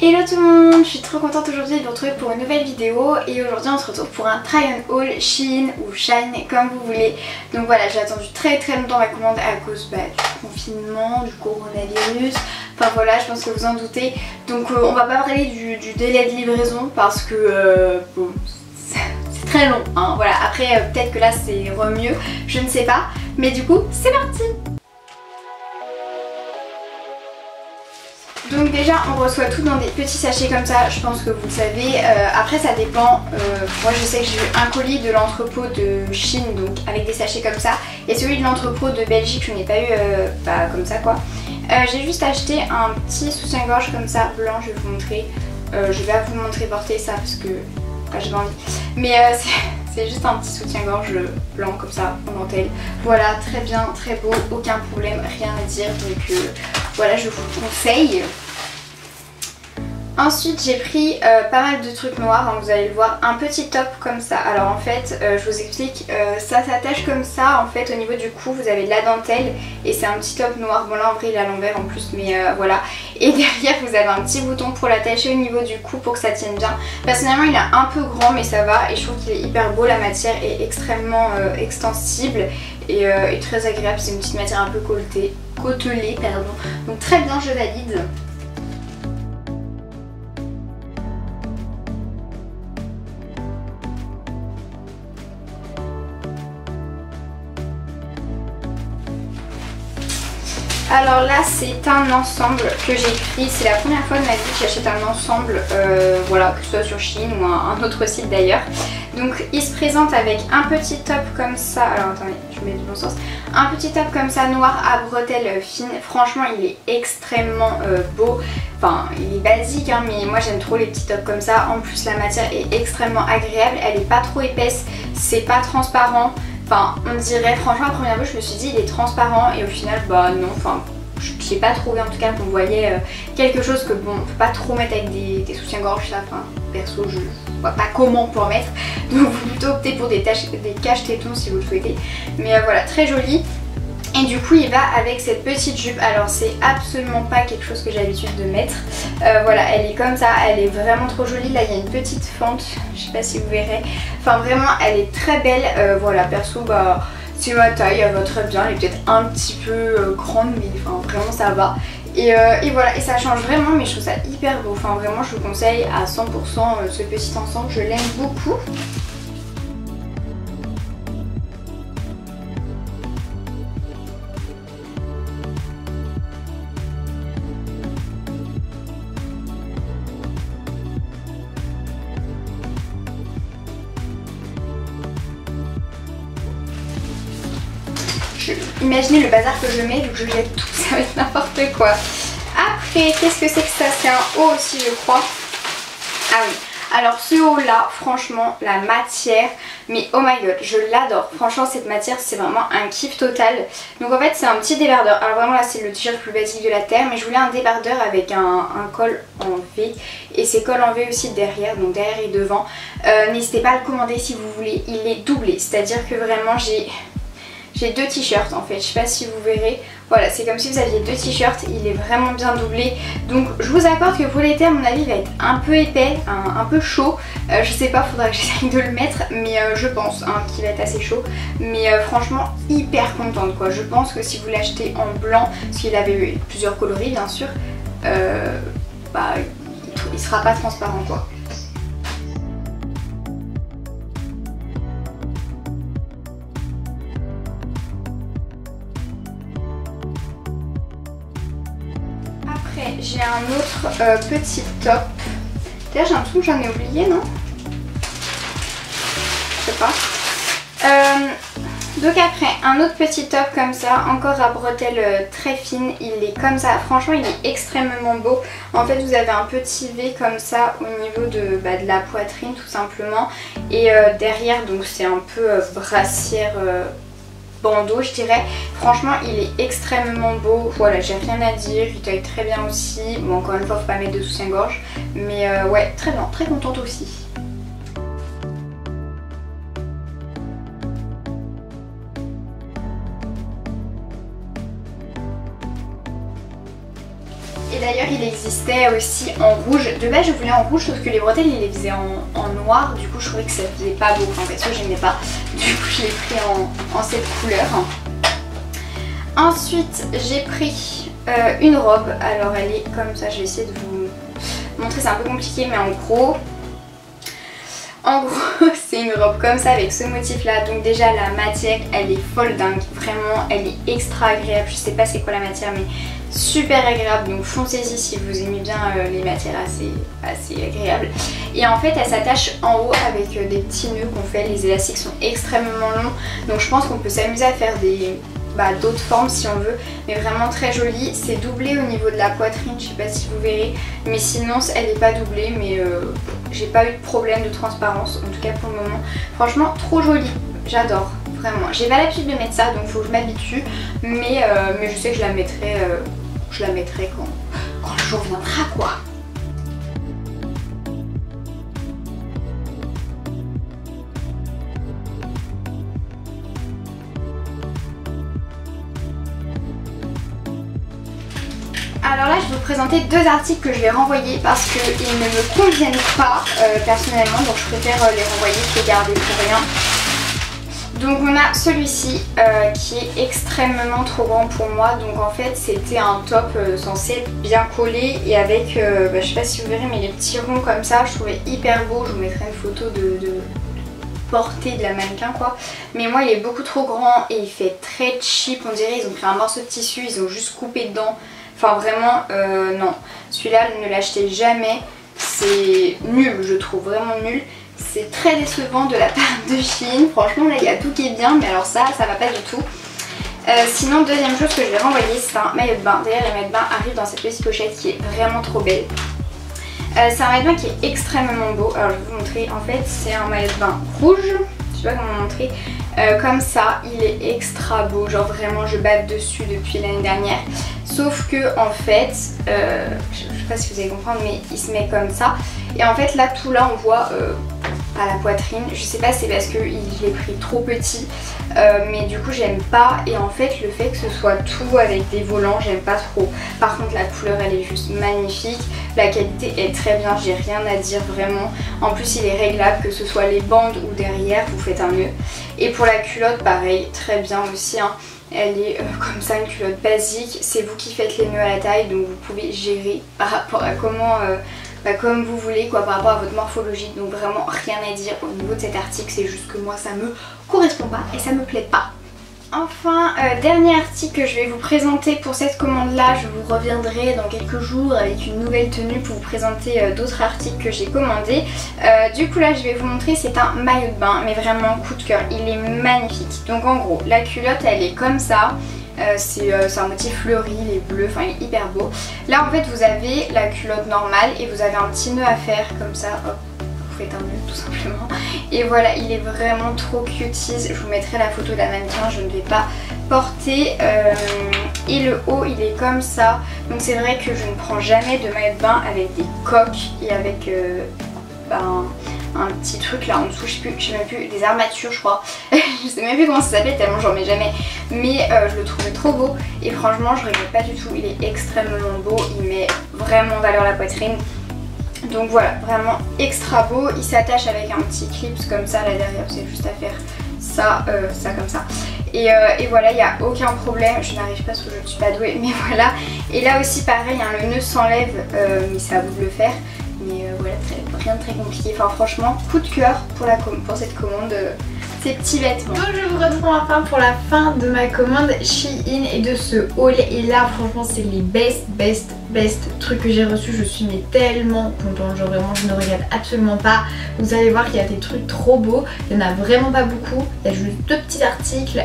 Hello tout le monde, je suis trop contente aujourd'hui de vous retrouver pour une nouvelle vidéo et aujourd'hui on se retrouve pour un try on haul Shein ou Shine comme vous voulez. Donc voilà, j'ai attendu très longtemps ma commande à cause du confinement, du coronavirus, enfin voilà, je pense que vous en doutez. Donc on va pas parler du délai de livraison parce que bon, c'est très long hein. Voilà, après peut-être que là c'est mieux, je ne sais pas, mais du coup c'est parti. Donc déjà on reçoit tout dans des petits sachets comme ça, je pense que vous le savez. Après ça dépend, moi je sais que j'ai eu un colis de l'entrepôt de Chine donc avec des sachets comme ça, et celui de l'entrepôt de Belgique je n'ai pas eu comme ça quoi. J'ai juste acheté un petit soutien-gorge comme ça blanc, je vais vous montrer. Je vais vous montrer porter ça parce que j'ai pas envie. Mais c'est juste un petit soutien-gorge blanc comme ça en dentelle. Voilà, très bien, très beau, aucun problème, rien à dire. Donc voilà, je vous le conseille. Ensuite j'ai pris pas mal de trucs noirs, hein, vous allez le voir, un petit top comme ça. Alors en fait je vous explique, ça s'attache comme ça en fait au niveau du cou, vous avez de la dentelle et c'est un petit top noir. Bon là en vrai il est à l'envers en plus mais voilà. Et derrière vous avez un petit bouton pour l'attacher au niveau du cou pour que ça tienne bien. Personnellement il est un peu grand mais ça va et je trouve qu'il est hyper beau, la matière est extrêmement extensible et très agréable, c'est une petite matière un peu côtelée pardon. Donc très bien, je valide. Alors là c'est un ensemble que j'ai pris, c'est la première fois de ma vie que j'achète un ensemble, voilà, que ce soit sur Shein ou un autre site d'ailleurs. Donc il se présente avec un petit top comme ça, alors attendez je mets du bon sens, un petit top comme ça noir à bretelles fines, franchement il est extrêmement beau, enfin il est basique hein, mais moi j'aime trop les petits tops comme ça, en plus la matière est extrêmement agréable, elle est pas trop épaisse, c'est pas transparent. Enfin on dirait, franchement à première vue je me suis dit il est transparent et au final bah non, enfin j'ai pas trouvé en tout cas qu'on voyait quelque chose que bon on peut pas trop mettre avec des soutiens-gorge ça, enfin perso je vois pas comment on peut en mettre, donc vous plutôt opter pour des caches-tétons si vous le souhaitez, mais voilà très joli. Et du coup il va avec cette petite jupe, alors c'est absolument pas quelque chose que j'ai l'habitude de mettre, voilà elle est comme ça, elle est vraiment trop jolie, là il y a une petite fente, je sais pas si vous verrez, enfin vraiment elle est très belle, voilà perso bah c'est ma taille, elle va très bien, elle est peut-être un petit peu grande mais enfin vraiment ça va. Et voilà, et ça change vraiment mais je trouve ça hyper beau, enfin vraiment je vous conseille à 100% ce petit ensemble, je l'aime beaucoup. Imaginez le bazar que je mets vu que je jette tout, ça va être n'importe quoi. Après, qu'est-ce que c'est que ça? C'est un haut aussi je crois. Ah oui, alors ce haut là, franchement, la matière, mais oh my god, je l'adore. Franchement cette matière c'est vraiment un kiff total. Donc en fait c'est un petit débardeur. Alors vraiment là c'est le t-shirt le plus basique de la terre, mais je voulais un débardeur avec un col en V. Et c'est col en V aussi derrière, donc derrière et devant. N'hésitez pas à le commander si vous voulez, il est doublé. C'est-à-dire que vraiment j'ai deux t-shirts en fait, je sais pas si vous verrez. Voilà, c'est comme si vous aviez deux t-shirts, il est vraiment bien doublé. Donc je vous accorde que pour l'été à mon avis il va être un peu épais, un peu chaud. Je sais pas, faudra que j'essaye de le mettre, mais je pense hein, qu'il va être assez chaud. Mais franchement hyper contente quoi. Je pense que si vous l'achetez en blanc, parce qu'il avait plusieurs coloris bien sûr, bah il sera pas transparent quoi. J'ai un autre petit top. D'ailleurs j'ai un truc que j'en ai oublié, non? Je sais pas. Donc après un autre petit top comme ça, encore à bretelles très fines, il est comme ça, franchement il est extrêmement beau. En fait vous avez un petit V comme ça au niveau de la poitrine tout simplement. Et derrière donc c'est un peu brassière bandeau je dirais. Franchement il est extrêmement beau, voilà j'ai rien à dire, il taille très bien aussi. Bon encore une fois faut pas mettre de soutien-gorge, mais ouais très bien, très contente aussi. Et D'ailleurs il existait aussi en rouge. De base je voulais en rouge sauf que les bretelles il les faisait en noir. Du coup je trouvais que ça faisait pas beau. Enfin perso j'aimais pas. Du coup je l'ai pris en cette couleur. Ensuite j'ai pris une robe. Alors elle est comme ça. Je vais essayer de vous montrer. C'est un peu compliqué mais en gros c'est une robe comme ça avec ce motif là. Donc déjà la matière elle est folle dingue. Vraiment elle est extra agréable. Je sais pas c'est quoi la matière mais super agréable. Donc foncez-y si vous aimez bien les matières assez agréables. Et en fait elle s'attache en haut avec des petits nœuds qu'on fait. Les élastiques sont extrêmement longs. Donc je pense qu'on peut s'amuser à faire d'autres formes si on veut, mais vraiment très jolie. C'est doublé au niveau de la poitrine, je sais pas si vous verrez, mais sinon elle n'est pas doublée, mais j'ai pas eu de problème de transparence, en tout cas pour le moment. Franchement trop jolie, j'adore, vraiment. J'ai pas l'habitude de mettre ça, donc faut que je m'habitue, mais je sais que je la mettrai quand le jour viendra quoi. Alors là je vais vous présenter deux articles que je vais renvoyer parce qu'ils ne me conviennent pas personnellement, donc je préfère les renvoyer que les garder pour rien. Donc on a celui-ci qui est extrêmement trop grand pour moi. Donc en fait c'était un top censé être bien collé et avec, je sais pas si vous verrez mais les petits ronds comme ça, je trouvais hyper beau. Je vous mettrai une photo de portée de la mannequin quoi. Mais moi il est beaucoup trop grand et il fait très cheap, on dirait ils ont pris un morceau de tissu, ils ont juste coupé dedans. Enfin vraiment non, celui-là ne l'achetez jamais, c'est nul, je trouve vraiment nul. C'est très décevant de la part de Shein, franchement là il y a tout qui est bien mais alors ça va pas du tout. Sinon deuxième chose que je vais renvoyer c'est un maillot de bain. D'ailleurs les maillots de bain arrivent dans cette petite pochette qui est vraiment trop belle. C'est un maillot de bain qui est extrêmement beau, alors je vais vous montrer, en fait c'est un maillot de bain rouge, je sais pas comment montrer. Comme ça, il est extra beau, genre vraiment je bave dessus depuis l'année dernière. Sauf que en fait, je sais pas si vous allez comprendre mais il se met comme ça. Et en fait là tout là on voit à la poitrine, je sais pas c'est parce que je l'ai pris trop petit mais du coup j'aime pas. Et en fait le fait que ce soit tout avec des volants j'aime pas trop. Par contre la couleur elle est juste magnifique, la qualité est très bien, j'ai rien à dire vraiment. En plus il est réglable, que ce soit les bandes ou derrière vous faites un nœud. Et pour la culotte pareil, très bien aussi hein. Elle est comme ça, une culotte basique, c'est vous qui faites les nœuds à la taille donc vous pouvez gérer par rapport à comment comme vous voulez quoi, par rapport à votre morphologie. Donc vraiment rien à dire au niveau de cet article, c'est juste que moi ça me correspond pas et ça me plaît pas. Enfin, dernier article que je vais vous présenter pour cette commande là, je vous reviendrai dans quelques jours avec une nouvelle tenue pour vous présenter d'autres articles que j'ai commandés. Du coup là je vais vous montrer, c'est un maillot de bain mais vraiment coup de cœur, il est magnifique. Donc en gros la culotte elle est comme ça. C'est un motif fleuri, il est bleu, enfin il est hyper beau. Là en fait vous avez la culotte normale et vous avez un petit nœud à faire comme ça, hop, vous faites un nœud tout simplement. Et voilà, il est vraiment trop cuties, je vous mettrai la photo de la mannequin, je ne vais pas porter. Et le haut il est comme ça, donc c'est vrai que je ne prends jamais de maillot de bain avec des coques et avec un petit truc là en dessous, je sais même plus, des armatures je crois. Je sais même plus comment ça s'appelle tellement j'en mets jamais. Mais je le trouvais trop beau et franchement je regrette pas du tout, il est extrêmement beau, il met vraiment en valeur la poitrine. Donc voilà, vraiment extra beau, il s'attache avec un petit clip comme ça là derrière, c'est juste à faire ça, ça comme ça. Et voilà, il n'y a aucun problème, je n'arrive pas parce que je ne suis pas douée, mais voilà. Et là aussi pareil, hein, le nœud s'enlève, mais c'est à vous de le faire. Mais voilà, rien de très compliqué. Enfin franchement, coup de cœur pour cette commande, ces petits vêtements. Donc je vous retrouve enfin pour la fin de ma commande Shein et de ce haul. Et là franchement c'est les best trucs que j'ai reçus. Je suis mais tellement contente, genre vraiment je ne regrette absolument pas. Vous allez voir qu'il y a des trucs trop beaux. Il n'y en a vraiment pas beaucoup. Il y a juste deux petits articles,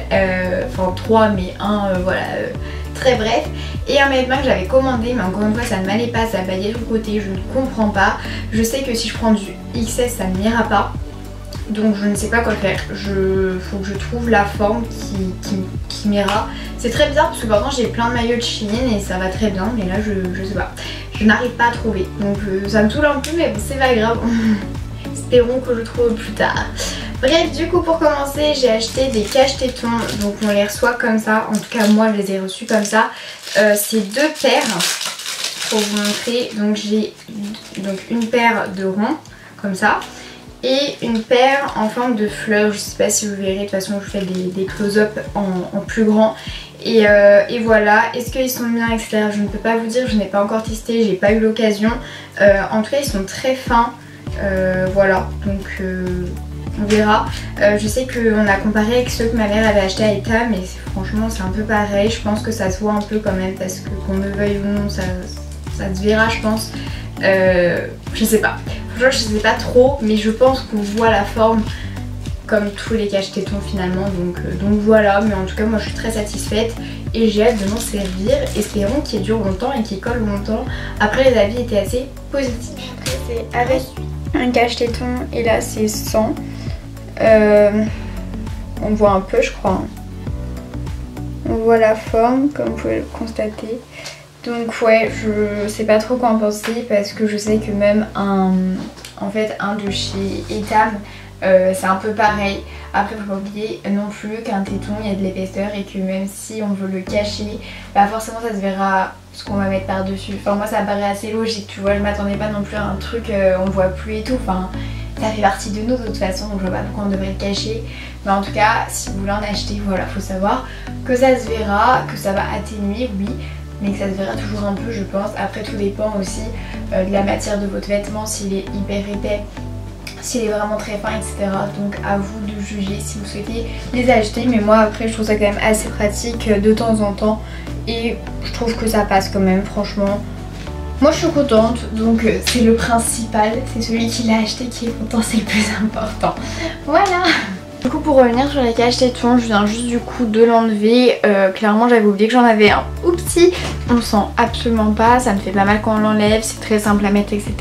enfin trois mais un voilà. Très bref, et un maillot de bain que j'avais commandé mais encore une fois ça ne m'allait pas, ça baillait sur le côté, je ne comprends pas. Je sais que si je prends du XS ça n'ira pas, donc je ne sais pas quoi faire. Faut que je trouve la forme qui m'ira. C'est très bizarre parce que pourtant j'ai plein de maillots de Shein et ça va très bien, mais là je sais pas, je n'arrive pas à trouver, donc ça me saoule un peu mais bon, c'est pas grave. Espérons que je trouve plus tard. Bref, du coup pour commencer j'ai acheté des cache-tétons, donc on les reçoit comme ça, en tout cas moi je les ai reçus comme ça. C'est deux paires, pour vous montrer. Donc j'ai une paire de ronds comme ça et une paire en forme de fleurs. Je sais pas si vous verrez, de toute façon je vous fais des close-up en plus grand. Et voilà, est-ce qu'ils sont bien etc. Je ne peux pas vous dire, je n'ai pas encore testé, j'ai pas eu l'occasion. En tout cas ils sont très fins, voilà, donc on verra. Je sais qu'on a comparé avec ceux que ma mère avait acheté à Eta, mais franchement c'est un peu pareil. Je pense que ça se voit un peu quand même parce que qu'on le veuille ou non ça se verra je pense. Je sais pas, franchement je sais pas trop, mais je pense qu'on voit la forme comme tous les cache-tétons finalement, donc voilà. Mais en tout cas moi je suis très satisfaite et j'ai hâte de m'en servir. Espérons qu'il dure longtemps et qu'il colle longtemps. Après les avis étaient assez positifs. Après c'est avec un cache-téton et là c'est sans. On voit un peu je crois. On voit la forme comme vous pouvez le constater. Donc ouais, je sais pas trop quoi en penser parce que je sais que même un de chez Etam c'est un peu pareil. Après faut pas oublier non plus qu'un téton il y a de l'épaisseur et que même si on veut le cacher, bah forcément ça se verra ce qu'on va mettre par dessus. Enfin moi ça me paraît assez logique, tu vois, je m'attendais pas non plus à un truc on voit plus et tout. Enfin ça fait partie de nous de toute façon, donc je vois pas pourquoi on devrait le cacher. Mais en tout cas si vous voulez en acheter, voilà, faut savoir que ça se verra, que ça va atténuer, oui, mais que ça se verra toujours un peu je pense. Après tout dépend aussi de la matière de votre vêtement, s'il est hyper épais, s'il est vraiment très fin etc. Donc à vous de juger si vous souhaitez les acheter. Mais moi après je trouve ça quand même assez pratique de temps en temps et je trouve que ça passe quand même franchement. Moi je suis contente, donc c'est le principal, c'est celui qui l'a acheté qui est content, c'est le plus important. Voilà. Du coup pour revenir sur les cache-tétons, je viens juste du coup de l'enlever. Clairement j'avais oublié que j'en avais un. Oupsie. On sent absolument pas, ça ne fait pas mal quand on l'enlève, c'est très simple à mettre etc.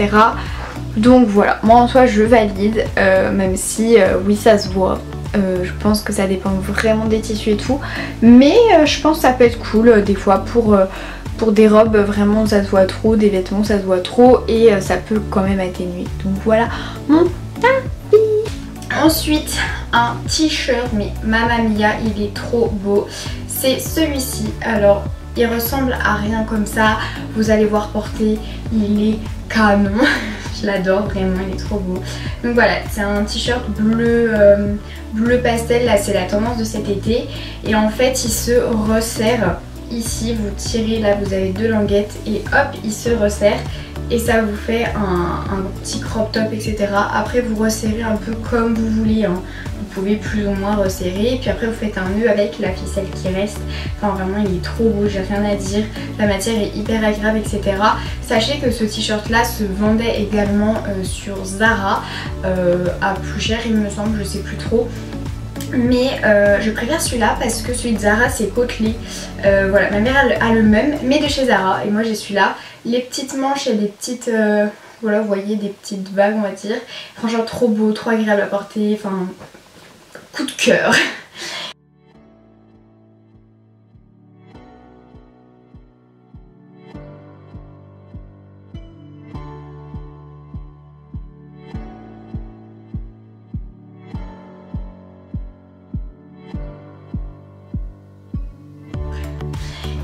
Donc voilà, moi en soi je valide, même si oui ça se voit. Je pense que ça dépend vraiment des tissus et tout. Mais je pense que ça peut être cool des fois pour des robes vraiment ça se voit trop, des vêtements ça se voit trop et ça peut quand même atténuer. Donc voilà mon avis. Ensuite un t-shirt, mais Mamma Mia, il est trop beau. C'est celui-ci, alors il ressemble à rien comme ça, vous allez voir porter, il est canon. Je l'adore vraiment, il est trop beau. Donc voilà, c'est un t-shirt bleu, bleu pastel, là c'est la tendance de cet été. Et en fait il se resserre. Ici vous tirez, là vous avez deux languettes et hop il se resserre. Et ça vous fait un petit crop top etc. Après vous resserrez un peu comme vous voulez hein. Vous pouvez plus ou moins resserrer. Et puis après vous faites un nœud avec la ficelle qui reste. Enfin vraiment il est trop beau, j'ai rien à dire. La matière est hyper agréable etc. Sachez que ce t-shirt là se vendait également sur Zara à plus cher il me semble, je sais plus trop. Mais je préfère celui-là parce que celui de Zara c'est côtelé. Voilà, ma mère a le même mais de chez Zara et moi j'ai celui-là. Les petites manches et les petites, voilà vous voyez des petites vagues on va dire. Franchement trop beau, trop agréable à porter, enfin coup de cœur.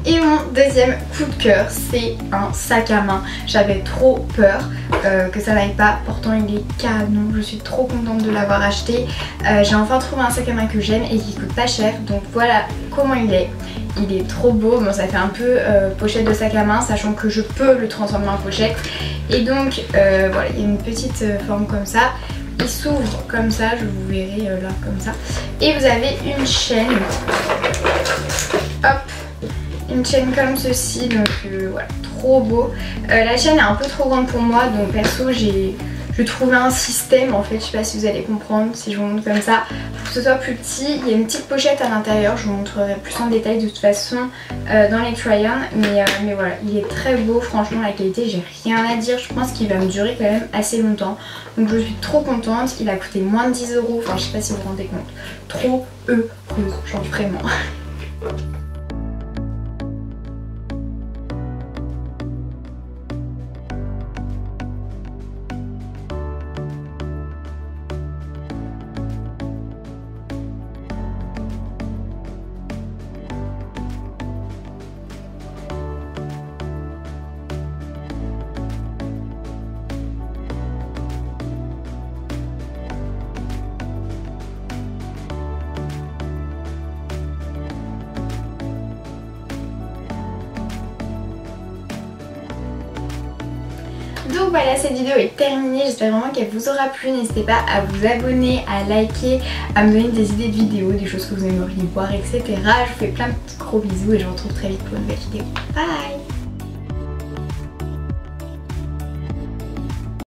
Et mon deuxième coup de cœur c'est un sac à main. J'avais trop peur que ça n'aille pas, pourtant il est canon, je suis trop contente de l'avoir acheté. J'ai enfin trouvé un sac à main que j'aime et qui coûte pas cher, donc voilà comment il est. Il est trop beau, bon ça fait un peu pochette de sac à main sachant que je peux le transformer en pochette. Et donc voilà, il y a une petite forme comme ça. Il s'ouvre comme ça, je vous verrai là comme ça. Et vous avez une chaîne. Hop, une chaîne comme ceci, donc voilà, trop beau. La chaîne est un peu trop grande pour moi, donc perso je trouvais un système en fait, je sais pas si vous allez comprendre si je vous montre comme ça, pour que ce soit plus petit. Il y a une petite pochette à l'intérieur, je vous montrerai plus en détail de toute façon dans les try-on, mais voilà, il est très beau, franchement la qualité j'ai rien à dire, je pense qu'il va me durer quand même assez longtemps. Donc je suis trop contente, il a coûté moins de 10 €, enfin je sais pas si vous vous rendez compte, trop heureuse, genre vraiment. Donc voilà, cette vidéo est terminée, j'espère vraiment qu'elle vous aura plu. N'hésitez pas à vous abonner, à liker, à me donner des idées de vidéos, des choses que vous aimeriez voir, etc. Je vous fais plein de petits gros bisous et je vous retrouve très vite pour une nouvelle vidéo. Bye!